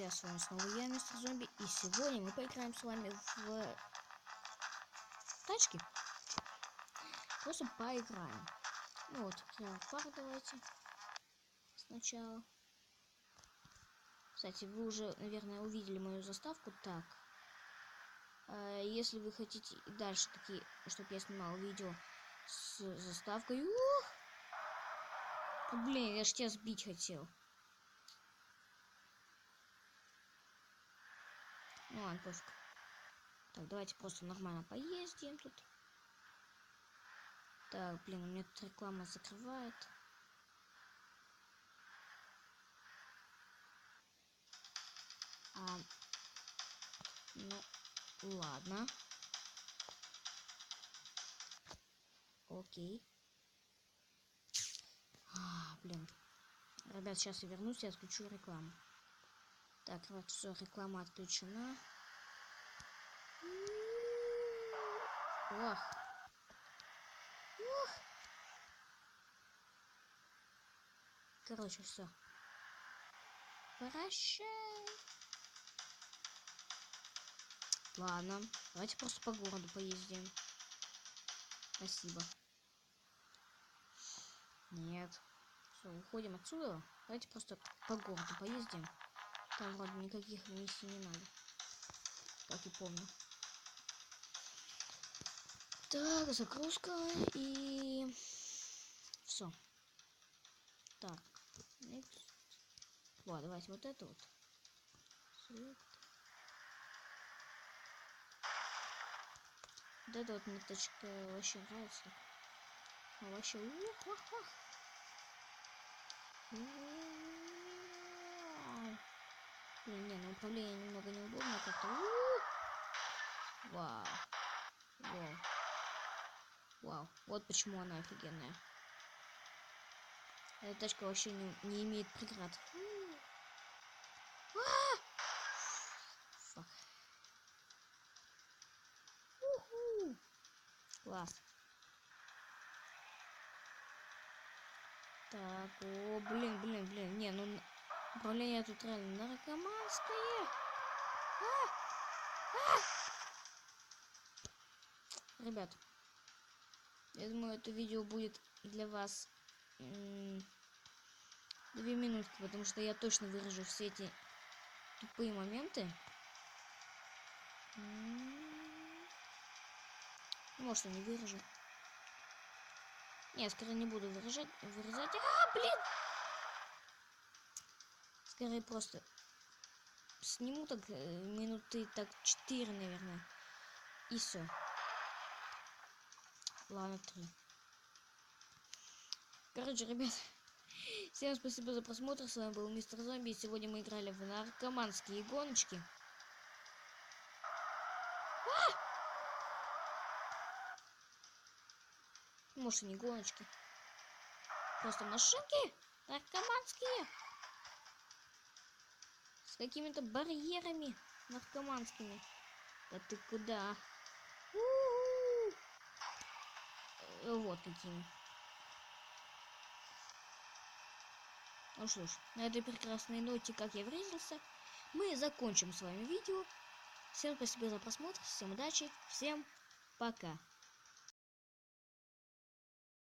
друзья, с вами снова я, Мистер Зомби, и сегодня мы поиграем с вами в тачки. Просто поиграем. Ну вот, пару давайте сначала. Кстати, вы уже, наверное, увидели мою заставку. Так, если вы хотите дальше такие, чтобы я снимал видео с заставкой. Блин, я ж тебя сбить хотел. Ну ладно, пофиг. Так, давайте просто нормально поездим тут. Так, блин, у меня тут реклама закрывает. Ну, ладно. Окей. Блин. Ребят, сейчас я вернусь и отключу рекламу. Так, вот все, реклама отключена. Ох. Ох. Короче, все. Прощай. Ладно, давайте просто по городу поездим. Спасибо. Нет. Все, уходим отсюда. Давайте просто по городу поездим. Там вроде никаких миссий не надо. Как и помню. Так, загрузка и все. Так. Вот, давайте вот это вот. Вот это вот мне точка вообще нравится. Вообще. Блин, не, на управление немного неудобно как-то. Вау. Вау. Вау. Вот почему она офигенная. Эта тачка вообще не имеет преград. Фак. Класс. Так, о, блин. Не, ну управление тут реально наркоманское. Ребят, я думаю, это видео будет для вас 2 минутки, потому что я точно выражу все эти тупые моменты. Может, и не выражу. Не, скорее не буду вырезать. Блин! Скорее просто сниму так минуты так 4, наверное. И все. Ладно, 3. Короче, ребят, всем спасибо за просмотр. С вами был Мистер Зомби. И сегодня мы играли в наркоманские гоночки. Может, и не гоночки. Просто машинки наркоманские. С какими-то барьерами наркоманскими. Да ты куда? Вот какими. Ну что ж, на этой прекрасной ноте, как я врезался, мы закончим с вами видео. Всем спасибо за просмотр, всем удачи, всем пока.